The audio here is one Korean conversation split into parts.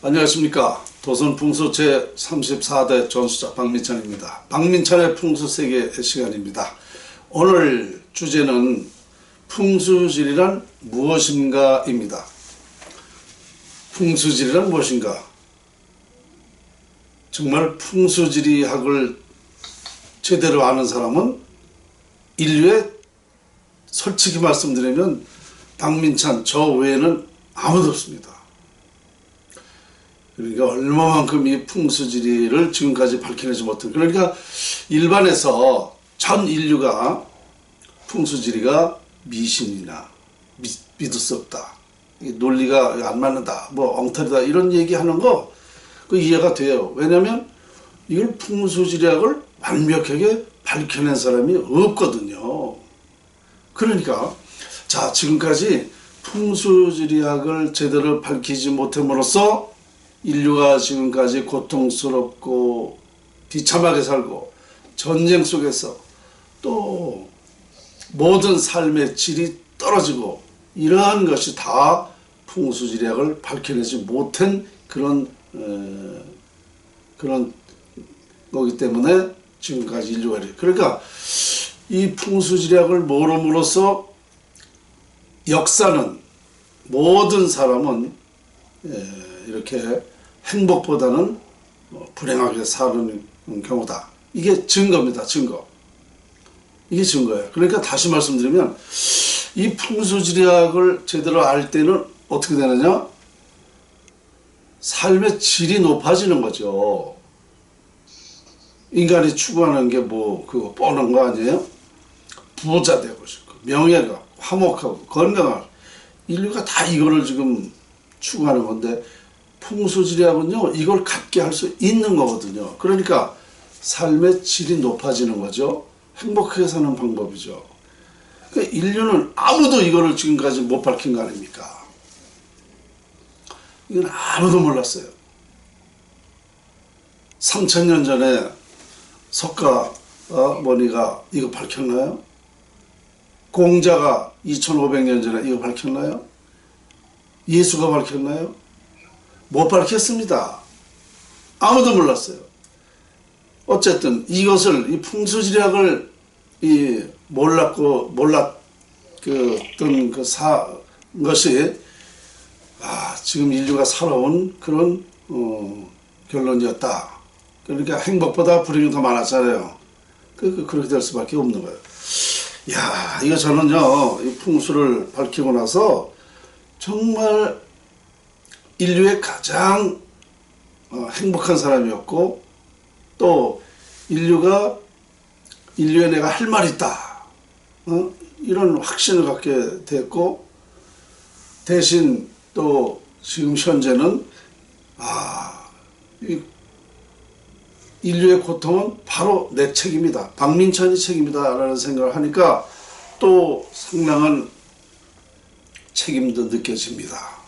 안녕하십니까. 도선풍수 제34대 전수자 박민찬입니다. 박민찬의 풍수세계 시간입니다. 오늘 주제는 풍수지리란 무엇인가 입니다. 풍수지리란 무엇인가? 정말 풍수지리학을 제대로 아는 사람은 인류에 솔직히 말씀드리면 박민찬 저 외에는 아무도 없습니다. 그러니까 얼마만큼 이 풍수지리를 지금까지 밝혀내지 못한, 그러니까 일반에서 전 인류가 풍수지리가 미신이나 믿을 수 없다, 논리가 안 맞는다, 뭐 엉터리다 이런 얘기하는 거 그 이해가 돼요. 왜냐하면 이걸 풍수지리학을 완벽하게 밝혀낸 사람이 없거든요. 그러니까 자, 지금까지 풍수지리학을 제대로 밝히지 못함으로써 인류가 지금까지 고통스럽고 비참하게 살고 전쟁 속에서 또 모든 삶의 질이 떨어지고 이러한 것이 다 풍수지리학을 밝혀내지 못한 그런 거기 때문에 지금까지 인류가 이래. 그러니까 이 풍수지리학을 모름으로써 역사는, 모든 사람은 이렇게 행복보다는 불행하게 사는 경우다. 이게 증거입니다. 증거. 이게 증거예요. 그러니까 다시 말씀드리면 이 풍수지리학을 제대로 알 때는 어떻게 되느냐? 삶의 질이 높아지는 거죠. 인간이 추구하는 게 뭐 그거 뻔한 거 아니에요? 부자 되고 싶고 명예가 화목하고 건강하고 인류가 다 이거를 지금 추구하는 건데 풍수지리학은요 이걸 갖게 할 수 있는 거거든요. 그러니까 삶의 질이 높아지는 거죠. 행복하게 사는 방법이죠. 그러니까 인류는 아무도 이거를 지금까지 못 밝힌 거 아닙니까? 이건 아무도 몰랐어요. 3000년 전에 석가 머니가 이거 밝혔나요? 공자가 2500년 전에 이거 밝혔나요? 예수가 밝혔나요? 못 밝혔습니다. 아무도 몰랐어요. 어쨌든 이것을, 이 풍수지리학을 몰랐던 것이 지금 인류가 살아온 그런 결론이었다. 그러니까 행복보다 불행이 더 많았잖아요. 그렇게 될 수밖에 없는 거예요. 야, 이거 저는요, 이 풍수를 밝히고 나서 정말 인류의 가장 행복한 사람이었고, 또 인류에 내가 할 말이 있다, 이런 확신을 갖게 됐고, 대신 또 지금 현재는 이 인류의 고통은 바로 내 책임이다, 박민찬이 책임이다 라는 생각을 하니까 또 상당한 책임도 느껴집니다.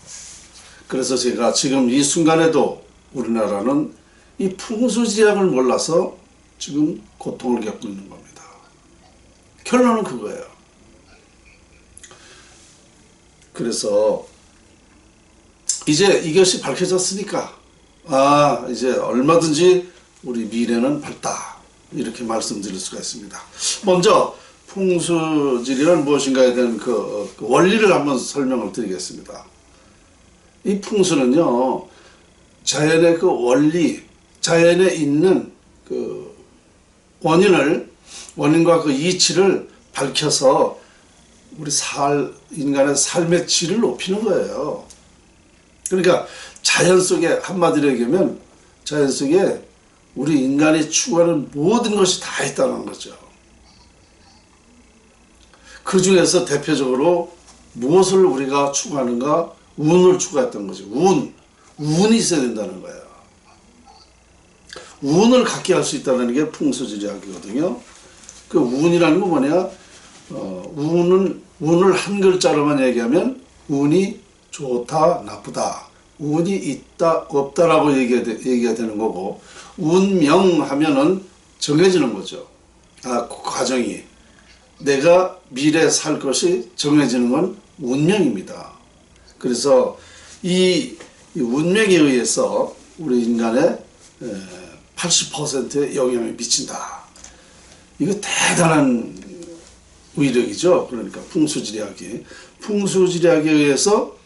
그래서 제가 지금 이 순간에도 우리나라는 이 풍수지리학을 몰라서 지금 고통을 겪고 있는 겁니다. 결론은 그거예요. 그래서 이제 이것이 밝혀졌으니까 이제 얼마든지 우리 미래는 밝다, 이렇게 말씀드릴 수가 있습니다. 먼저 풍수지리란 무엇인가에 대한 그 원리를 한번 설명을 드리겠습니다. 이 풍수는요, 자연의 그 원리, 자연에 있는 그 원인과 그 이치를 밝혀서 우리 인간의 삶의 질을 높이는 거예요. 그러니까 자연 속에, 한마디로 얘기하면 자연 속에 우리 인간이 추구하는 모든 것이 다 있다는 거죠. 그 중에서 대표적으로 무엇을 우리가 추구하는가? 운을 추구했던 거죠. 운이 있어야 된다는 거예요. 운을 갖게 할 수 있다는 게 풍수지리학이거든요. 그 운이라는 건 뭐냐? 운을 한 글자로만 얘기하면 운이 좋다, 나쁘다, 운이 있다, 없다라고 얘기가 되는 거고, 운명 하면은 정해지는 거죠. 그 과정이. 내가 미래에 살 것이 정해지는 건 운명입니다. 그래서 이 이 운명에 의해서 우리 인간의 80%의 영향을 미친다. 이거 대단한 위력이죠. 그러니까 풍수지리학이. 풍수지리학에 의해서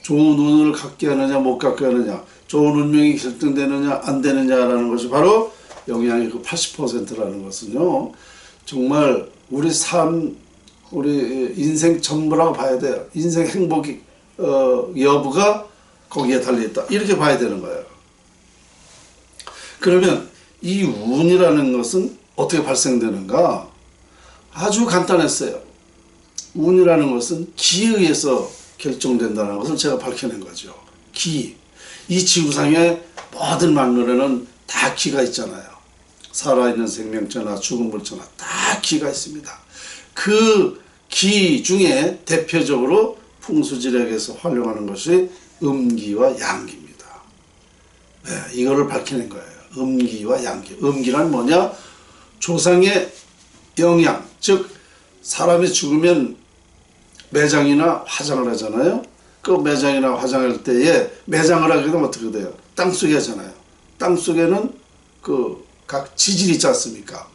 좋은 운을 갖게 하느냐 못 갖게 하느냐, 좋은 운명이 결정되느냐 안 되느냐라는 것이 바로 영향이 그 80%라는 것은요, 정말 우리 삶, 우리 인생 전부라고 봐야 돼요. 인생 행복이 여부가 거기에 달려있다, 이렇게 봐야 되는 거예요. 그러면 이 운이라는 것은 어떻게 발생되는가? 아주 간단했어요. 운이라는 것은 기에 의해서 결정된다는 것을 제가 밝혀낸 거죠. 기. 이 지구상의 모든 만물에는 다 기가 있잖아요. 살아있는 생명체나 죽은 물체나 다 기가 있습니다. 그 기 중에 대표적으로 풍수지리학에서 활용하는 것이 음기와 양기입니다. 네, 이거를 밝혀낸 거예요. 음기와 양기. 음기란 뭐냐? 조상의 영양, 즉 사람이 죽으면 매장이나 화장을 하잖아요. 그 매장이나 화장할 때에 매장을 하게 되면 어떻게 돼요? 땅속에 하잖아요. 땅속에는 그 각 지질이 있지 않습니까?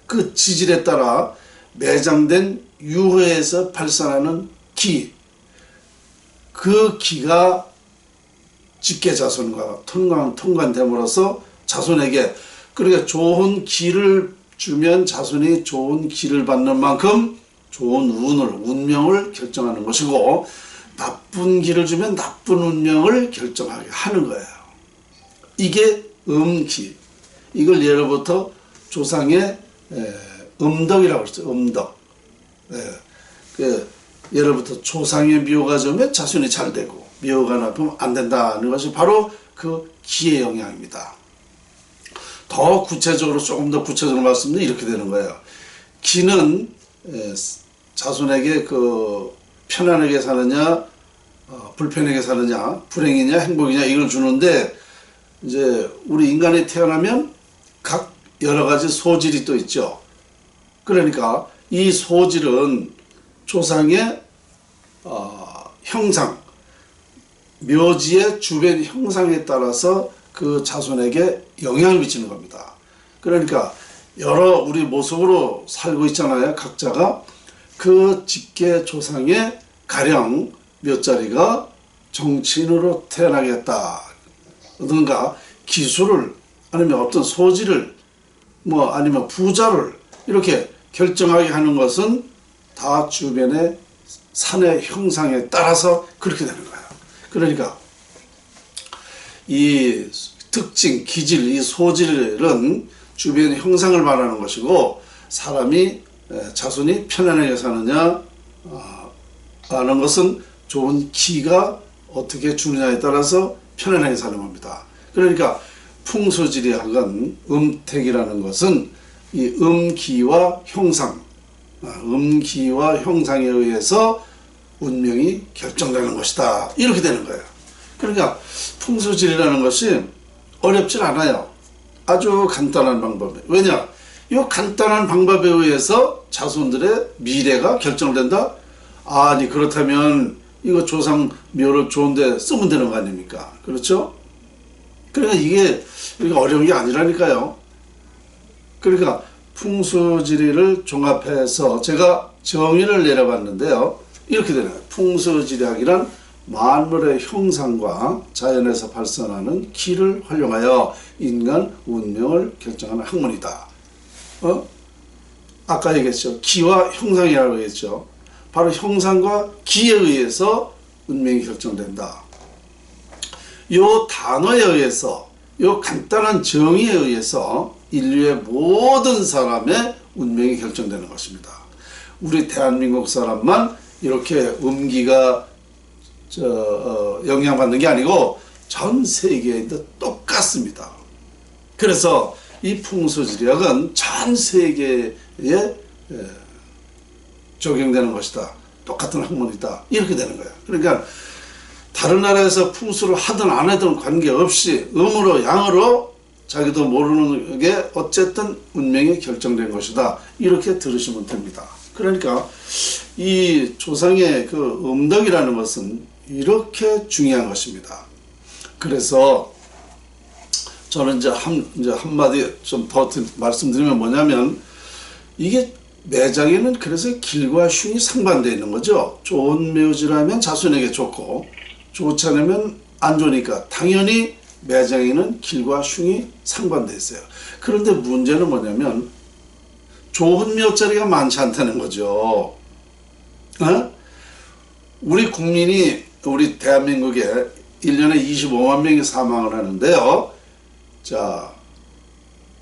그 지질에 따라 매장된 유해에서 발산하는 기, 그 기가 직계자손과 통관됨으로써 자손에게, 그러니까 좋은 기를 주면 자손이 좋은 기를 받는 만큼 좋은 운명을 결정하는 것이고, 나쁜 기를 주면 나쁜 운명을 결정하게 하는 거예요. 이게 음기. 이걸 예로부터 조상의 음덕이라고 그러죠. 음덕. 예로부터 조상의 묘가 좋으면 자손이 잘 되고, 묘가 나쁘면 안 된다는 것이 바로 그 기의 영향입니다. 더 구체적으로, 조금 더 구체적으로 말씀드리면 이렇게 되는 거예요. 기는 자손에게 그 편안하게 사느냐, 불편하게 사느냐, 불행이냐, 행복이냐, 이걸 주는데, 이제 우리 인간이 태어나면 각 여러 가지 소질이 또 있죠. 그러니까 이 소질은 조상의 형상, 묘지의 주변 형상에 따라서 그 자손에게 영향을 미치는 겁니다. 그러니까 여러 우리 모습으로 살고 있잖아요. 각자가 그 직계 조상의 가령 몇 자리가 정치인으로 태어나겠다, 어떤가 기술을, 아니면 어떤 소질을, 뭐 아니면 부자를 이렇게 결정하게 하는 것은 다 주변의 산의 형상에 따라서 그렇게 되는 거예요. 그러니까 이 특징, 기질, 이 소질은 주변의 형상을 말하는 것이고, 사람이 자손이 편안하게 사느냐 하는 것은 좋은 기가 어떻게 주느냐에 따라서 편안하게 사는 겁니다. 그러니까 풍수지리학은 음택이라는 것은 이 음기와 형상, 음기와 형상에 의해서 운명이 결정되는 것이다, 이렇게 되는 거예요. 그러니까 풍수지리라는 것이 어렵진 않아요. 아주 간단한 방법이에요. 왜냐? 이 간단한 방법에 의해서 자손들의 미래가 결정된다? 아니, 그렇다면 이거 조상 묘를 좋은데 쓰면 되는 거 아닙니까? 그렇죠? 그러니까 이게 어려운 게 아니라니까요. 그러니까 풍수지리를 종합해서 제가 정의를 내려봤는데요. 이렇게 되는 거예요. 풍수지리학이란 만물의 형상과 자연에서 발생하는 기를 활용하여 인간 운명을 결정하는 학문이다. 아까 얘기했죠. 기와 형상이라고 했죠. 바로 형상과 기에 의해서 운명이 결정된다. 요 단어에 의해서, 요 간단한 정의에 의해서 인류의 모든 사람의 운명이 결정되는 것입니다. 우리 대한민국 사람만 이렇게 음기가 영향받는 게 아니고 전 세계에도 똑같습니다. 그래서 이 풍수지리학은 전 세계에 적용되는 것이다. 똑같은 학문이다. 이렇게 되는 거예요. 그러니까 다른 나라에서 풍수를 하든 안 하든 관계없이 음으로 양으로 자기도 모르는 게 어쨌든 운명이 결정된 것이다. 이렇게 들으시면 됩니다. 그러니까 이 조상의 그 음덕이라는 것은 이렇게 중요한 것입니다. 그래서 저는 이제 한마디 좀 더 말씀드리면 뭐냐면, 이게 매장에는 그래서 길과 흉이 상반되어 있는 거죠. 좋은 묘지라면 자손에게 좋고 좋지 않으면 안 좋으니까 당연히 매장에는 길과 흉이 상반되어 있어요. 그런데 문제는 뭐냐면 좋은 묘자리가 많지 않다는 거죠. 어? 우리 대한민국에 1년에 25만 명이 사망을 하는데요. 자,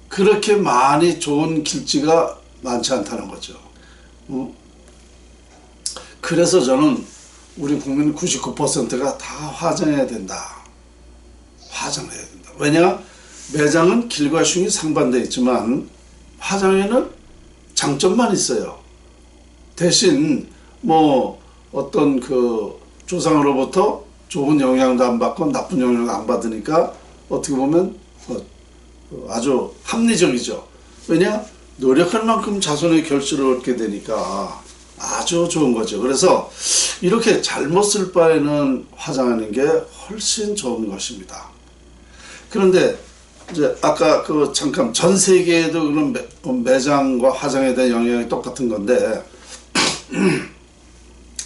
그렇게 많이 좋은 길지가 많지 않다는 거죠. 그래서 저는 우리 국민 99%가 다 화장해야 된다. 화장해야 된다. 왜냐? 매장은 길과 흉이 상반되어 있지만 화장에는 장점만 있어요. 대신 뭐 어떤 그 조상으로부터 좋은 영향도 안 받고 나쁜 영향도 안 받으니까 어떻게 보면 아주 합리적이죠. 왜냐? 노력할 만큼 자손의 결실을 얻게 되니까 아주 좋은 거죠. 그래서 이렇게 잘못 쓸 바에는 화장하는 게 훨씬 좋은 것입니다. 그런데 이제 아까 잠깐 전 세계에도 그런 매장과 화장에 대한 영향이 똑같은 건데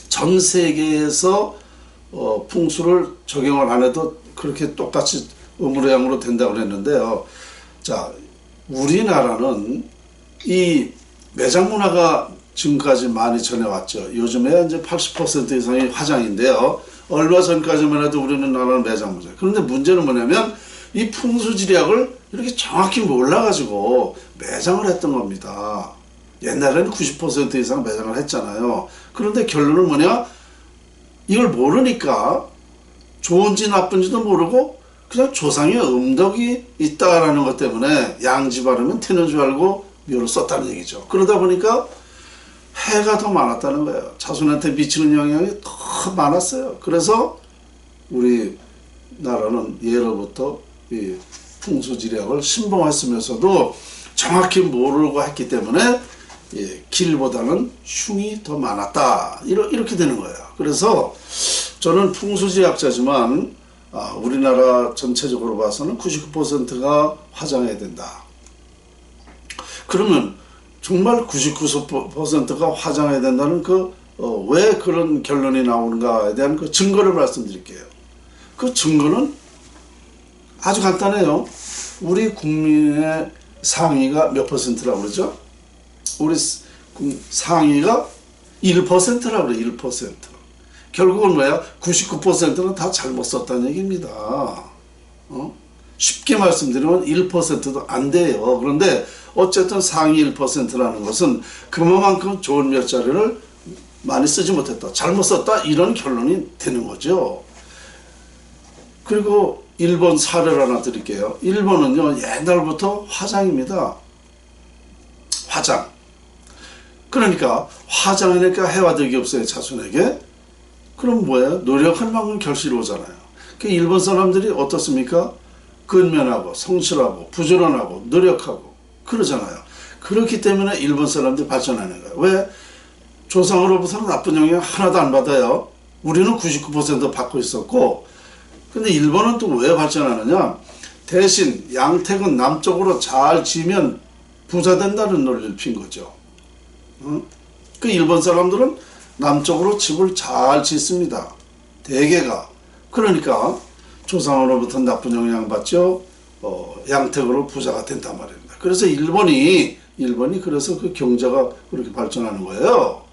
전 세계에서 풍수를 적용을 안 해도 그렇게 똑같이 의무로양으로 된다고 그랬는데요. 자, 우리나라는 이 매장 문화가 지금까지 많이 전해왔죠. 요즘에 이제 80% 이상이 화장인데요. 얼마 전까지만 해도 우리는 나라는 매장 문화. 그런데 문제는 뭐냐면 이 풍수지리학을 이렇게 정확히 몰라가지고 매장을 했던 겁니다. 옛날에는 90% 이상 매장을 했잖아요. 그런데 결론은 뭐냐? 이걸 모르니까 좋은지 나쁜지도 모르고 그냥 조상의 음덕이 있다라는 것 때문에 양지 바르면 트는 줄 알고 묘를 썼다는 얘기죠. 그러다 보니까 해가 더 많았다는 거예요. 자손한테 미치는 영향이 더 많았어요. 그래서 우리나라는 예로부터 이 풍수지리학을 신봉했으면서도 정확히 모르고 했기 때문에 길보다는 흉이 더 많았다. 이렇게 되는 거예요. 그래서 저는 풍수지리학자지만 우리나라 전체적으로 봐서는 99%가 화장해야 된다. 그러면 정말 99%가 화장해야 된다는 왜 그런 결론이 나오는가에 대한 그 증거를 말씀드릴게요. 그 증거는 아주 간단해요. 우리 국민의 상위가 몇 퍼센트라고 그러죠? 우리 상위가 1%라고 그래요. 1%. 결국은 뭐야? 99%는 다 잘못 썼다는 얘기입니다. 쉽게 말씀드리면 1%도 안 돼요. 그런데 어쨌든 상위 1%라는 것은 그만큼 좋은 몇 자리를 많이 쓰지 못했다. 잘못 썼다. 이런 결론이 되는 거죠. 그리고 일본 사례를 하나 드릴게요. 일본은요, 옛날부터 화장입니다. 화장. 그러니까 화장하니까 해와득이 없어요. 자손에게. 그럼 뭐예요? 노력할 만큼 결실이 오잖아요. 그 일본 사람들이 어떻습니까? 근면하고 성실하고 부지런하고 노력하고 그러잖아요. 그렇기 때문에 일본 사람들이 발전하는 거예요. 왜? 조상으로부터는 나쁜 영향 하나도 안 받아요. 우리는 99% 받고 있었고, 근데 일본은 또 왜 발전하느냐? 대신 양택은 남쪽으로 잘 지면 부자 된다는 논리를 핀 거죠. 그 일본 사람들은 남쪽으로 집을 잘 짓습니다. 대개가. 그러니까 조상으로부터 나쁜 영향 받죠. 양택으로 부자가 된단 말입니다. 그래서 일본이 그래서 그 경제가 그렇게 발전하는 거예요.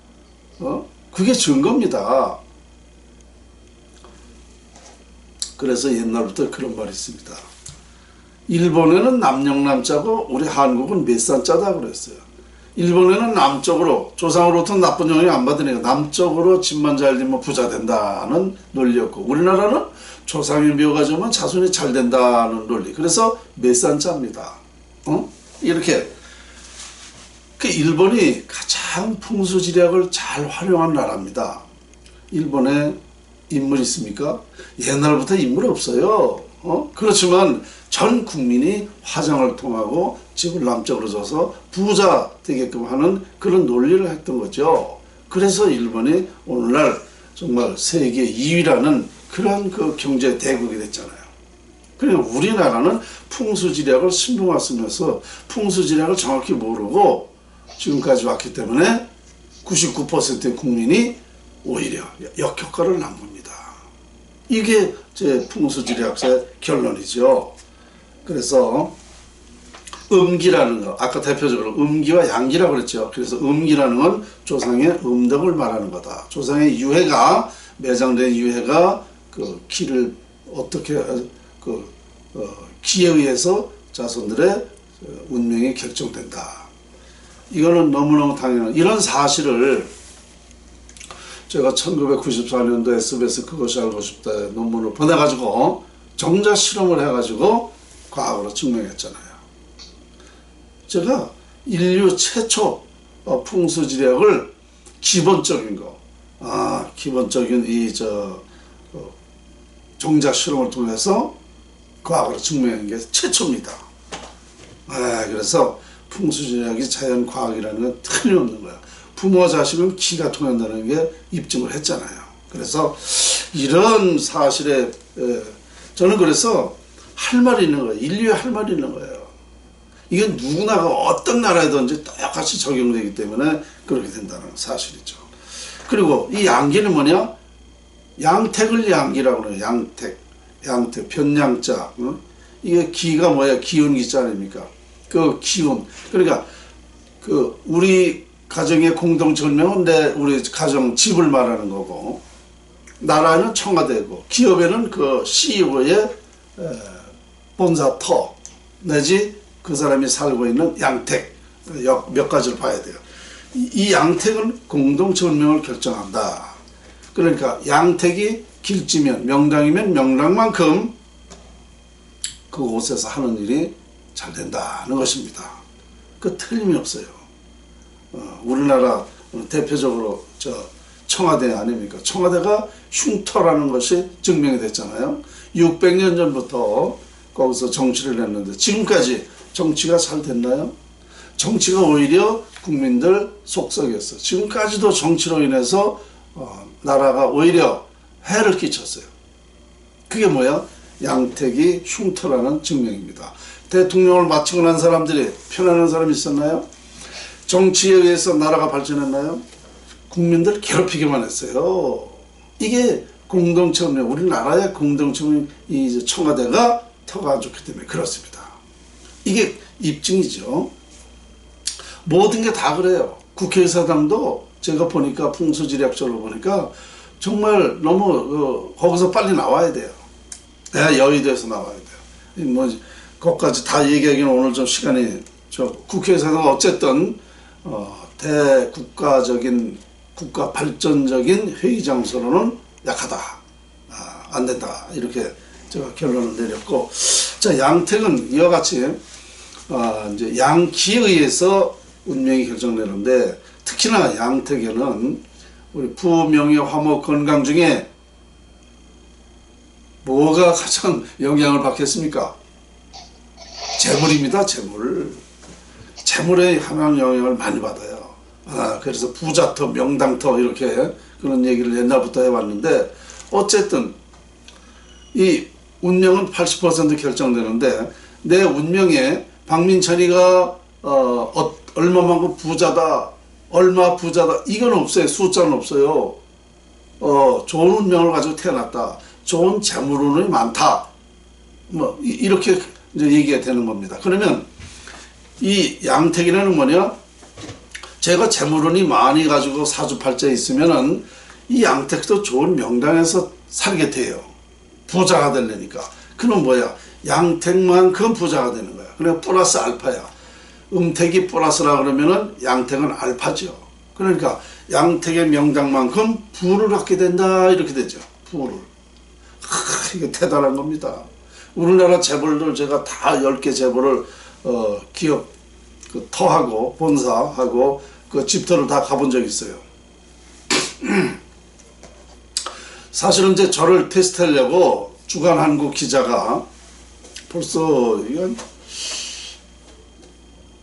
그게 증거입니다. 그래서 옛날부터 그런 말이 있습니다. 일본에는 남영남자고 우리 한국은 몇산자다 그랬어요. 일본에는 남쪽으로 조상으로부터 나쁜 영향 안 받으니까 남쪽으로 집만 잘 되면 부자 된다는 논리였고, 우리나라는 조상의 묘가 좋으면 자손이 잘 된다는 논리. 그래서 몇산자입니다. 이렇게 그 일본이 가장 풍수지리학을 잘 활용한 나라입니다. 일본에 인물이 있습니까? 옛날부터 인물이 없어요. 그렇지만 전 국민이 화장을 통하고 집을 남쪽으로 줘서 부자 되게끔 하는 그런 논리를 했던 거죠. 그래서 일본이 오늘날 정말 세계 2위라는 그런 그 경제 대국이 됐잖아요. 그러니까 우리나라는 풍수지리학을 신봉아 쓰면서 풍수지리학을 정확히 모르고 지금까지 왔기 때문에 99%의 국민이 오히려 역효과를 남깁니다. 이게 제 풍수지리학자의 결론이죠. 그래서 음기라는 거, 아까 대표적으로 음기와 양기라고 그랬죠. 그래서 음기라는 건 조상의 음덕을 말하는 거다. 조상의 유해가, 매장된 유해가 그 기를 어떻게 기에 의해서 자손들의 운명이 결정된다. 이거는 너무너무 당연한, 이런 사실을 제가 1994년도 SBS 그것이 알고 싶다 논문을 보내가지고 정자 실험을 해가지고 과학으로 증명했잖아요. 제가 인류 최초 풍수지리학을 기본적인 거, 기본적인 정자 실험을 통해서 과학으로 증명한 게 최초입니다. 그래서 풍수지리학이 자연과학이라는 건 틀림없는 거야. 부모와 자식은 기가 통한다는 게 입증을 했잖아요. 그래서 이런 사실에 저는 그래서 할 말이 있는 거예요. 인류에 할 말이 있는 거예요. 이게 누구나가 어떤 나라에든지 똑같이 적용되기 때문에 그렇게 된다는 사실이죠. 그리고 이 양기는 뭐냐? 양택을 양기라고 그래요. 양택, 변양자. 이게 기가 뭐야? 기운기자 아닙니까? 그 기운. 그러니까 그 우리 가정의 공동체명은 우리 가정 집을 말하는 거고, 나라는 청와대고, 기업에는 그 CEO의 본사터 내지 그 사람이 살고 있는 양택, 몇 가지를 봐야 돼요. 이 양택은 공동체 운명을 결정한다. 그러니까 양택이 길지면, 명당이면 명당만큼 그곳에서 하는 일이 잘 된다는 것입니다. 그 틀림이 없어요. 우리나라 대표적으로 청와대 아닙니까? 청와대가 흉터라는 것이 증명이 됐잖아요. 600년 전부터 거기서 정치를 했는데 지금까지 정치가 잘 됐나요? 정치가 오히려 국민들 속썩였어요. 지금까지도 정치로 인해서 나라가 오히려 해를 끼쳤어요. 그게 뭐야? 양택이 흉터라는 증명입니다. 대통령을 마치고 난 사람들이 편안한 사람이 있었나요? 정치에 의해서 나라가 발전했나요? 국민들 괴롭히기만 했어요. 이게 공동체 운명, 우리나라의 공동체 운명, 이 청와대가 터가 안 좋기 때문에 그렇습니다. 이게 입증이죠. 모든 게 다 그래요. 국회의사당도 제가 보니까 풍수지리학적으로 보니까 정말 너무 거기서 빨리 나와야 돼요. 여의도에서 나와야 돼요. 뭐 그것까지 다 얘기하기는 오늘 좀 시간이 국회의사당 어쨌든 대국가적인 국가 발전적인 회의 장소로는 약하다. 안 된다. 이렇게 제가 결론을 내렸고, 자, 양택은 이와 같이 이제 양기에 의해서 운명이 결정되는데, 특히나 양택에는 우리 부명예 화목 건강 중에 뭐가 가장 영향을 받겠습니까? 재물입니다. 재물에 하나는 영향을 많이 받아요. 그래서 부자터, 명당터 이렇게 그런 얘기를 옛날부터 해왔는데, 어쨌든 이 운명은 80% 결정되는데, 내 운명에 박민찬이가 얼마만큼 부자다, 얼마 부자다, 이건 없어요. 숫자는 없어요. 좋은 운명을 가지고 태어났다, 좋은 재물운이 많다, 뭐 이렇게 이제 얘기가 되는 겁니다. 그러면 이 양택이라는 뭐냐? 제가 재물운이 많이 가지고 사주팔자에 있으면은 이 양택도 좋은 명당에서 살게 돼요. 부자가 되려니까. 그럼 뭐야? 양택만큼 부자가 되는 거야. 그러니까 플러스 알파야. 음택이 플러스라 그러면은 양택은 알파죠. 그러니까 양택의 명당만큼 부를 갖게 된다, 이렇게 되죠. 부를. 이게 대단한 겁니다. 우리나라 재벌들 제가 다 10개 재벌을 기업 터하고 본사하고 그 집터를 다 가본 적이 있어요. 사실은 이제 저를 테스트하려고 주간한국 기자가 벌써 이건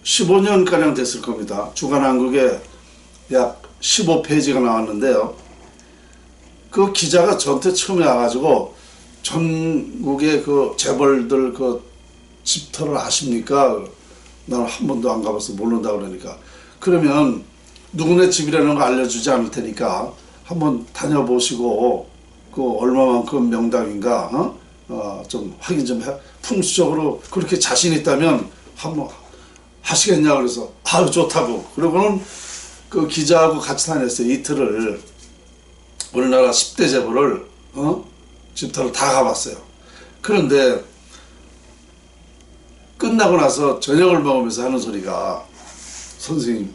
15년가량 됐을 겁니다. 주간한국에 약 15페이지가 나왔는데요. 그 기자가 저한테 처음에 와가지고 전국의 그 재벌들 그 집터를 아십니까? 나는 한 번도 안 가봐서 모른다 그러니까. 그러면 누구네 집이라는 거 알려주지 않을 테니까 한번 다녀보시고 그 얼마만큼 명당인가 좀 확인 좀 해. 풍수적으로 그렇게 자신 있다면 한번 하시겠냐 그래서 아유 좋다고. 그리고는 그 기자하고 같이 다녔어요. 이틀을 우리나라 10대 재벌을 집터를 다 가봤어요. 그런데 끝나고 나서 저녁을 먹으면서 하는 소리가 선생님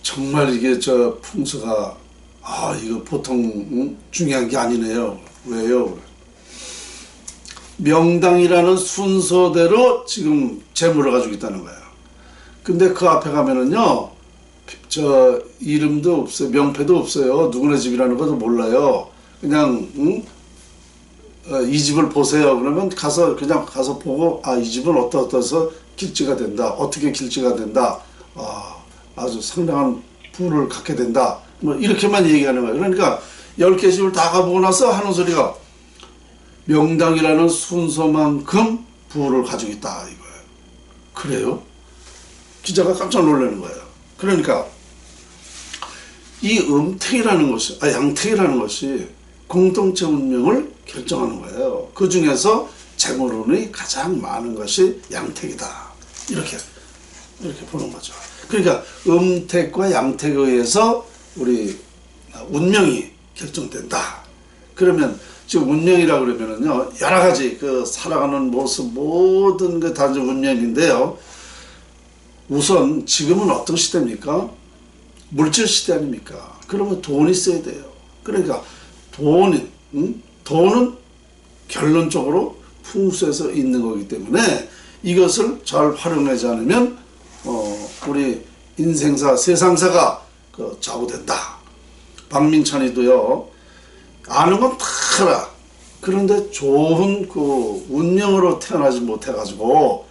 정말 이게 저 풍수가 이거 보통 중요한 게 아니네요. 왜요? 명당이라는 순서대로 지금 재물을 가지고 있다는 거예요. 근데 그 앞에 가면은요 저 이름도 없어요. 명패도 없어요. 누구네 집이라는 것도 몰라요. 그냥 이 집을 보세요. 그러면 그냥 가서 보고 이 집은 어떠어떠서 길지가 된다. 어떻게 길지가 된다. 아주 상당한 부를 갖게 된다. 뭐 이렇게만 얘기하는 거예요. 그러니까 10개 집을 다 가보고 나서 하는 소리가 명당이라는 순서만큼 부를 가지고 있다 이거예요. 그래요? 기자가 깜짝 놀라는 거예요. 그러니까 이 음택이라는 것이 양택이라는 것이 공동체 운명을 결정하는 거예요. 그 중에서 재물운이 가장 많은 것이 양택이다. 이렇게 보는 거죠. 그러니까 음택과 양택에 의해서 우리 운명이 결정된다. 그러면 지금 운명이라 그러면은요 여러 가지 그 살아가는 모습 모든 게 다 운명인데요. 우선 지금은 어떤 시대입니까? 물질 시대 아닙니까? 그러면 돈이 있어야 돼요. 그러니까 돈은 결론적으로 풍수에서 있는 거기 때문에 이것을 잘 활용하지 않으면 우리 인생사 세상사가 좌우된다. 박민찬이도요 아는 건 다 알아. 그런데 좋은 그 운명으로 태어나지 못해가지고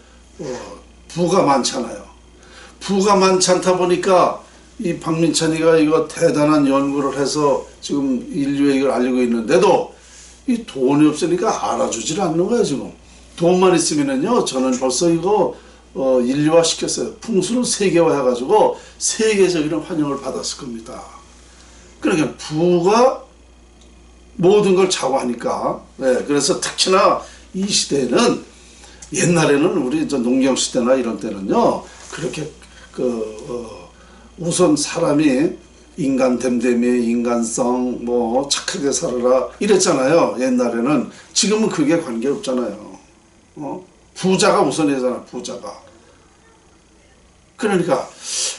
부가 많잖아요. 부가 많지 않다 보니까 이 박민찬이가 이거 대단한 연구를 해서 지금 인류에 이걸 알리고 있는데도 이 돈이 없으니까 알아주질 않는 거예요. 지금 돈만 있으면은요 저는 벌써 이거 인류화 시켰어요. 풍수를 세계화 해가지고 세계적인 환영을 받았을 겁니다. 그러니까 부가 모든 걸 좌우하니까. 그래서 특히나 이 시대에는 옛날에는 우리 농경 시대나 이런 때는요 그렇게 우선 사람이 인간 됨됨이 인간성 뭐 착하게 살아라 이랬잖아요. 옛날에는. 지금은 그게 관계없잖아요. 부자가 우선이잖아. 부자가. 그러니까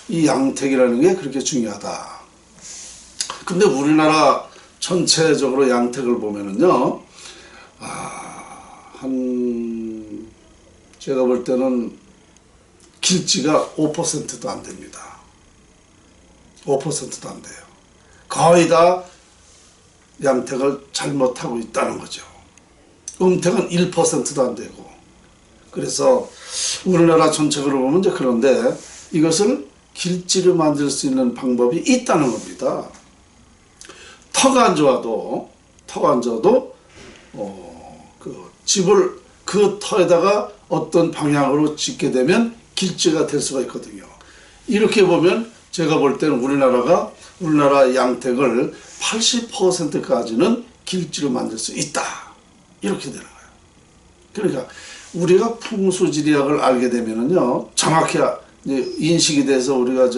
이 양택이라는 게 그렇게 중요하다. 근데 우리나라 전체적으로 양택을 보면은요 제가 볼 때는 길지가 5%도 안 됩니다. 5%도 안 돼요. 거의 다 양택을 잘못하고 있다는 거죠. 음택은 1%도 안 되고. 그래서 우리나라 전체적으로 보면 이제 그런데 이것을 길지를 만들 수 있는 방법이 있다는 겁니다. 터가 안 좋아도 그 집을 그 터에다가 어떤 방향으로 짓게 되면 길지가 될 수가 있거든요. 이렇게 보면 제가 볼 때는 우리나라 양택을 80%까지는 길지로 만들 수 있다. 이렇게 되는 거예요. 그러니까 우리가 풍수지리학을 알게 되면은요, 정확히 인식이 돼서 우리가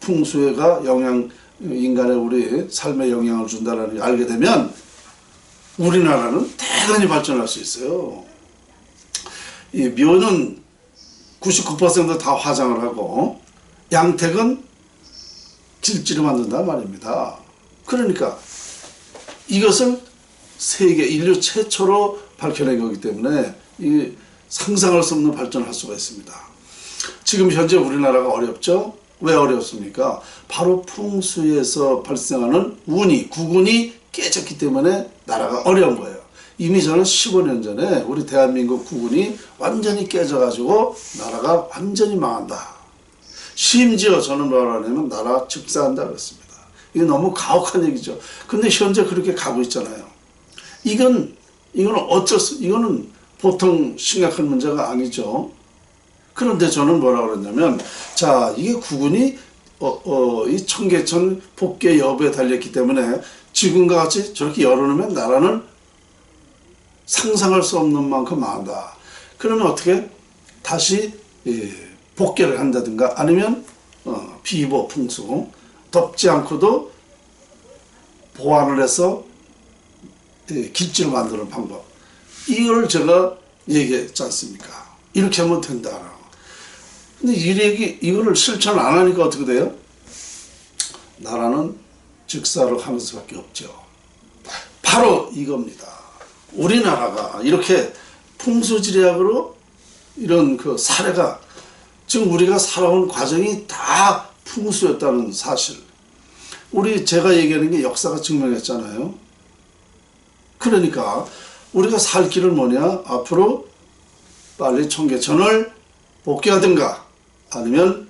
풍수가 인간의 우리 삶에 영향을 준다는 걸 알게 되면 우리나라는 대단히 발전할 수 있어요. 이 묘는 99% 다 화장을 하고 양택은 길지로 만든다 말입니다. 그러니까 이것을 세계 인류 최초로 밝혀낸 거기 때문에 이 상상할 수 없는 발전을 할 수가 있습니다. 지금 현재 우리나라가 어렵죠? 왜 어렵습니까? 바로 풍수에서 발생하는 구군이 깨졌기 때문에 나라가 어려운 거예요. 이미 저는 15년 전에 우리 대한민국 구군이 완전히 깨져가지고 나라가 완전히 망한다. 심지어 저는 뭐라 하냐면 나라 즉사한다 그랬습니다. 이게 너무 가혹한 얘기죠. 근데 현재 그렇게 가고 있잖아요. 이건 이거는 이거는 보통 심각한 문제가 아니죠. 그런데 저는 뭐라 그랬냐면, 자, 이게 국군이 이 청계천 복개 여부에 달렸기 때문에 지금과 같이 저렇게 열어놓으면 나라는 상상할 수 없는 만큼 많다. 그러면 어떻게 다시 복개를 한다든가 아니면 비보 풍수 덮지 않고도 보완을 해서 길지를 만드는 방법, 이걸 제가 얘기했지 않습니까? 이렇게 하면 된다. 근데 이거를 실천 안 하니까 어떻게 돼요? 나라는 즉사를 하는 수밖에 없죠. 바로 이겁니다. 우리나라가 이렇게 풍수지리학으로 이런 그 사례가, 지금 우리가 살아온 과정이 다 풍수였다는 사실. 제가 얘기하는 게 역사가 증명했잖아요. 그러니까 우리가 살 길은 뭐냐? 앞으로 빨리 청계천을 복귀하든가 아니면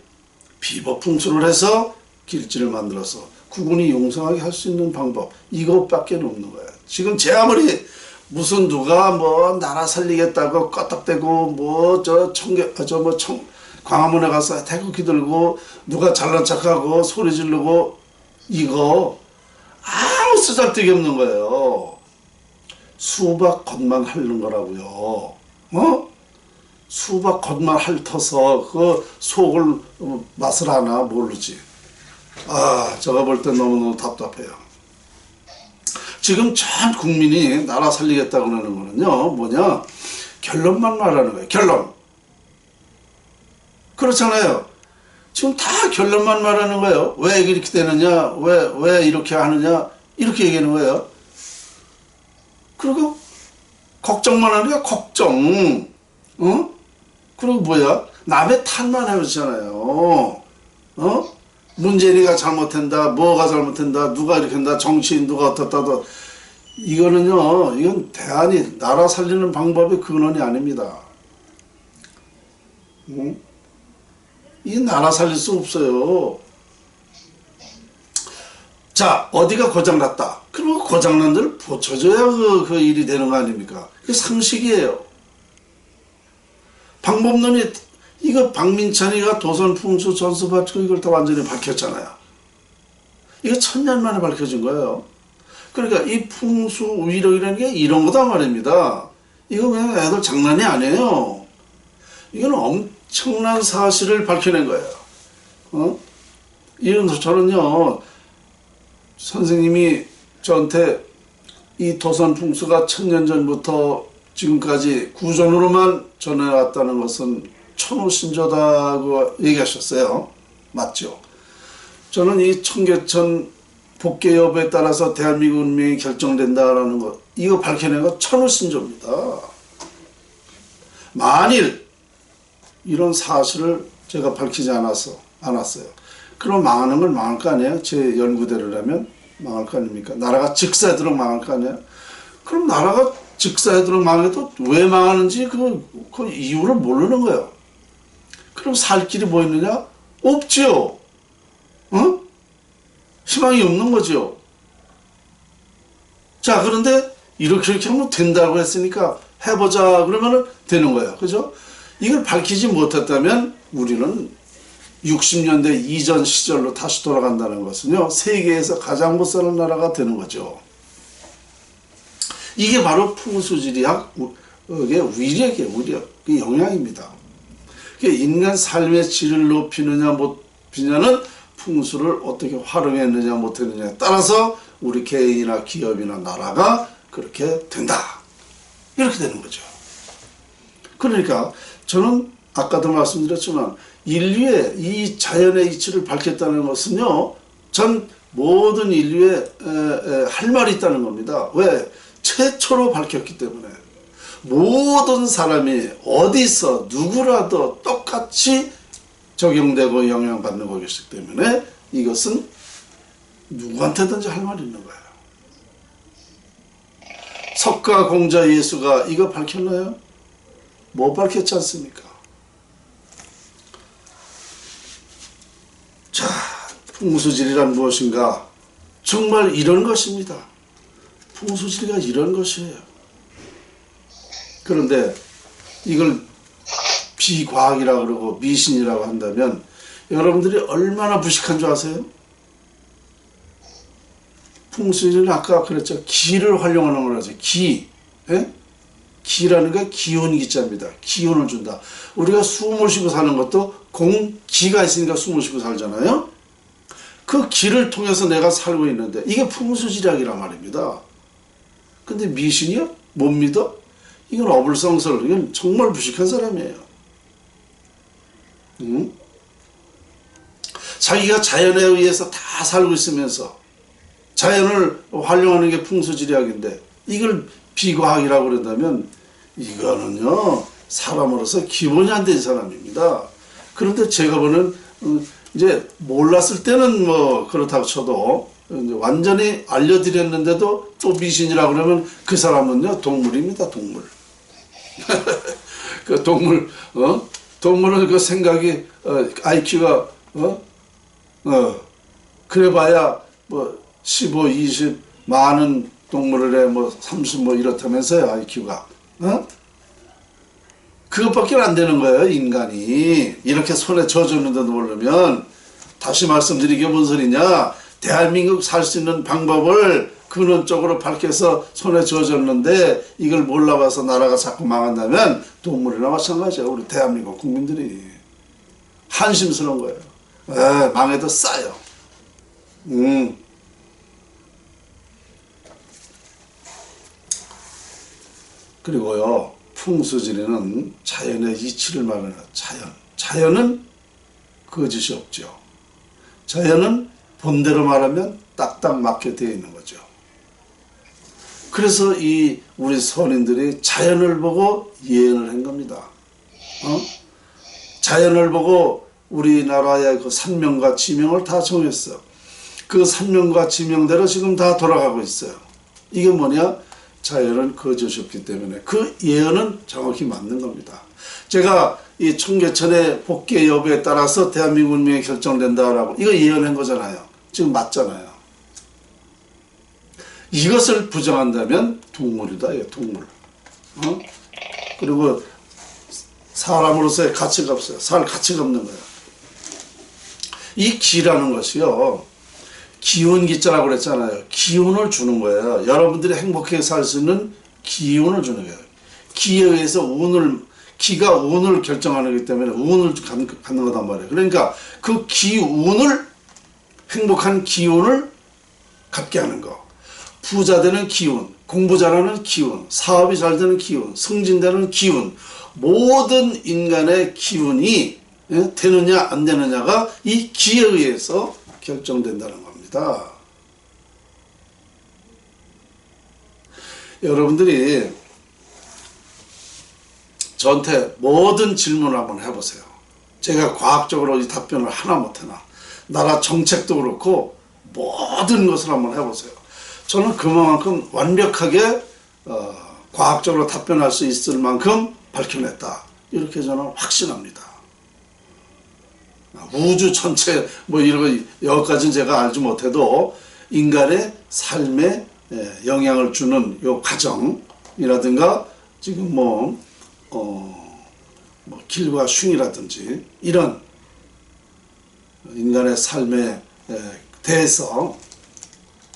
비법풍수를 해서 길지를 만들어서 국군이 용성하게 할 수 있는 방법, 이것밖에 없는 거예요. 지금 제 아무리 무슨 누가 뭐 나라 살리겠다고 껐덕대고 광화문에 가서 태극기 들고 누가 잘난 척하고 소리 지르고, 이거 아무 쓰잘데기 없는 거예요. 수박 겉만 핥는 거라고요. 수박 겉만 핥아서 그 속을 맛을 아나 모르지. 제가 볼 때 너무너무 답답해요. 지금 전 국민이 나라 살리겠다고 하는 거는요, 뭐냐, 결론만 말하는 거예요. 결론. 그렇잖아요. 지금 다 결론만 말하는 거예요. 왜 이렇게 되느냐, 왜 이렇게 하느냐, 이렇게 얘기하는 거예요. 그리고 걱정만 하니까 걱정. 그리고 뭐야, 남의 탓만 해보잖아요. 문재인이가 잘못한다, 뭐가 잘못한다, 누가 이렇게 한다, 정치인 누가 어떻다. 이건 대안이, 나라 살리는 방법이 근원이 아닙니다. 이 나라 살릴 수 없어요. 자, 어디가 고장났다. 그러면 고장난 데를 고쳐줘야 그 일이 되는 거 아닙니까? 그게 상식이에요. 방법론이, 이거 박민찬이가 도선 풍수 전수 밝히고 이걸 다 완전히 밝혔잖아요. 이거 1000년 만에 밝혀진 거예요. 그러니까 이 풍수 위력이라는 게 이런 거다 말입니다. 이거 그냥 애들 장난이 아니에요. 이건 엄청난 사실을 밝혀낸 거예요. 저는요, 선생님이 저한테 이 도선 풍수가 1000년 전부터 지금까지 구전으로만 전해왔다는 것은 천우신조다고 얘기하셨어요. 맞죠? 저는 이 청계천 복개 여부에 따라서 대한민국 운명이 결정된다라는 것, 이거 밝혀낸 거 천우신조입니다. 만일 이런 사실을 제가 밝히지 않았어요. 그럼 망하는 건 망할 거 아니에요? 제 연구대로라면 망할 거 아닙니까? 나라가 직사되도록 망할 거 아니에요? 그럼 나라가 직사되도록 망해도 왜 망하는지 그 이유를 모르는 거예요. 그럼 살 길이 뭐 있느냐? 없지요. 희망이 없는 거죠. 자, 그런데 이렇게 하면 된다고 했으니까 해보자 그러면 되는 거예요. 그죠? 이걸 밝히지 못했다면 우리는 60년대 이전 시절로 다시 돌아간다는 것은요, 세계에서 가장 못 사는 나라가 되는 거죠. 이게 바로 풍수지리학의 위력이에요. 위력. 그 영향입니다. 인간 삶의 질을 높이느냐 못피냐는 풍수를 어떻게 활용했느냐 못했느냐에 따라서 우리 개인이나 기업이나 나라가 그렇게 된다. 이렇게 되는 거죠. 그러니까 저는 아까도 말씀드렸지만 인류의 이 자연의 이치를 밝혔다는 것은요, 전 모든 인류에 할 말이 있다는 겁니다. 왜? 최초로 밝혔기 때문에. 모든 사람이 어디서 누구라도 똑같이 적용되고 영향받는 것이기 때문에 이것은 누구한테든지 할 말이 있는 거예요. 석가 공자 예수가 이거 밝혔나요? 못 밝혔지 않습니까? 자, 풍수지리란 무엇인가? 정말 이런 것입니다. 풍수지리가 이런 것이에요. 그런데 이걸 비과학이라고 그러고 미신이라고 한다면 여러분들이 얼마나 무식한 줄 아세요? 풍수지리는 아까 그랬죠. 기를 활용하는 거라서 기. 예? 기라는 게 기운 기자입니다. 기운을 준다. 우리가 숨을 쉬고 사는 것도 기가 있으니까 숨을 쉬고 살잖아요. 그 기를 통해서 내가 살고 있는데 이게 풍수지리학이란 말입니다. 근데 미신이요? 못 믿어? 이건 어불성설. 이건 정말 무식한 사람이에요. 응? 자기가 자연에 의해서 다 살고 있으면서 자연을 활용하는 게 풍수지리학인데 이걸 비과학이라고 그런다면 이거는요 사람으로서 기본이 안 된 사람입니다. 그런데 제가 보는 이제 몰랐을 때는 뭐 그렇다고 쳐도 이제 완전히 알려드렸는데도 또 미신이라고 그러면 그 사람은요 동물입니다. 동물. 그 동물 동물은 그 생각이 IQ가 그래봐야 뭐 15, 20 많은 동물에 뭐 30 뭐 이렇다면서요 IQ가 그것밖에 안 되는 거예요. 인간이 이렇게 손에 젖었는데도 모르면 다시 말씀드리게 뭔 소리냐. 대한민국 살 수 있는 방법을 근원적으로 밝혀서 손에 젖었는데 이걸 몰라봐서 나라가 자꾸 망한다면 동물이나 마찬가지예요. 우리 대한민국 국민들이 한심스러운 거예요. 망해도 싸요. 그리고요 풍수지리는 자연의 이치를 말하는 자연은 거짓이 없죠. 자연은 본대로 말하면 딱딱 맞게 되어 있는 거죠. 그래서 이 우리 선인들이 자연을 보고 예언을 한 겁니다. 자연을 보고 우리나라의 그 산명과 지명을 다 정했어. 그 산명과 지명대로 지금 다 돌아가고 있어요. 이게 뭐냐? 자연은 거짓이 없기 때문에 그 예언은 정확히 맞는 겁니다. 제가 이 청계천의 복귀 여부에 따라서 대한민국 운명이 결정된다라고 이거 예언한 거잖아요. 지금 맞잖아요. 이것을 부정한다면 동물이다. 이거 동물. 그리고 사람으로서의 가치가 없어요. 살 가치가 없는 거예요. 이 기라는 것이요. 기운 기자라고 그랬잖아요. 기운을 주는 거예요. 여러분들이 행복하게 살 수 있는 기운을 주는 거예요. 기에 의해서 기가 운을 결정하는 거기 때문에 운을 갖는 거단 말이에요. 그러니까 그 기운을 행복한 기운을 갖게 하는 거. 부자 되는 기운, 공부 잘하는 기운, 사업이 잘 되는 기운, 승진되는 기운, 모든 인간의 기운이 되느냐 안 되느냐가 이 기에 의해서 결정된다는 겁니다. 여러분들이 저한테 모든 질문을 한번 해보세요. 제가 과학적으로 이 답변을 하나 못하나 나라 정책도 그렇고 모든 것을 한번 해보세요. 저는 그만큼 완벽하게 과학적으로 답변할 수 있을 만큼 밝혀냈다. 이렇게 저는 확신합니다. 우주 전체 뭐 이런 거 여기까지는 제가 알지 못해도 인간의 삶에 영향을 주는 요 과정이라든가 지금 뭐 길과 흉이라든지 이런 인간의 삶에 대해서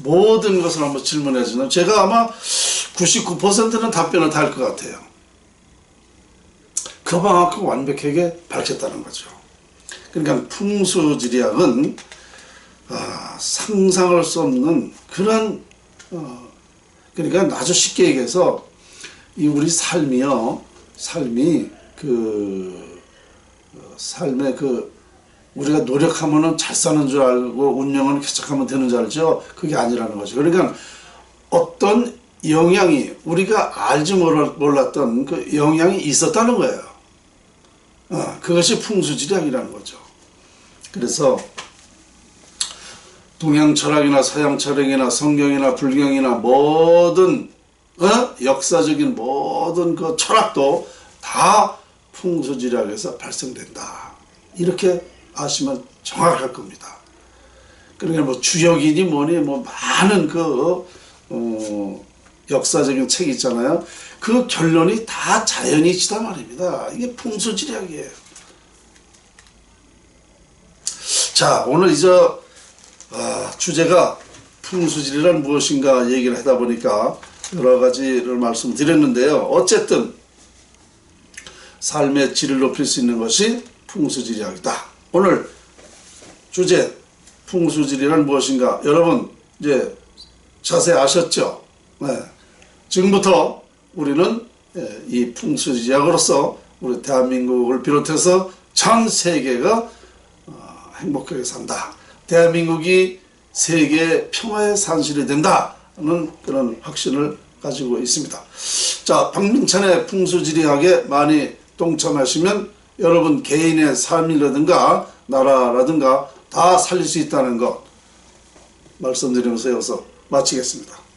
모든 것을 한번 질문해 주면 제가 아마 99%는 답변을 다 할 것 같아요. 그만큼 완벽하게 밝혔다는 거죠. 그러니까 풍수지리학은 상상할 수 없는 그런 그러니까 아주 쉽게 얘기해서 이 우리 삶이 삶의 우리가 노력하면은 잘 사는 줄 알고 운명은 쾌척하면 되는 줄 알죠. 그게 아니라는 거죠. 그러니까 어떤 영향이 우리가 알지 몰랐던 그 영향이 있었다는 거예요. 그것이 풍수지리학이라는 거죠. 그래서 동양 철학이나 서양 철학이나 성경이나 불경이나 모든 역사적인 모든 그 철학도 다 풍수지리학에서 발생된다. 이렇게 아시면 정확할 겁니다. 그러니까 뭐 주역이니 뭐니 뭐 많은 역사적인 책이 있잖아요. 그 결론이 다 자연이치다 말입니다. 이게 풍수지리학이에요. 자, 오늘 주제가 풍수지리란 무엇인가 얘기를 하다 보니까 여러 가지를 말씀드렸는데요. 어쨌든 삶의 질을 높일 수 있는 것이 풍수지리학이다. 오늘 주제 풍수지리란 무엇인가 여러분 이제 자세히 아셨죠? 네. 지금부터 우리는 이 풍수지리학으로서 우리 대한민국을 비롯해서 전 세계가 행복하게 산다. 대한민국이 세계 평화의 산실이 된다는 그런 확신을 가지고 있습니다. 자, 박민찬의 풍수지리학에 많이 동참하시면 여러분 개인의 삶이라든가 나라라든가 다 살릴 수 있다는 것 말씀드리면서 여기서 마치겠습니다.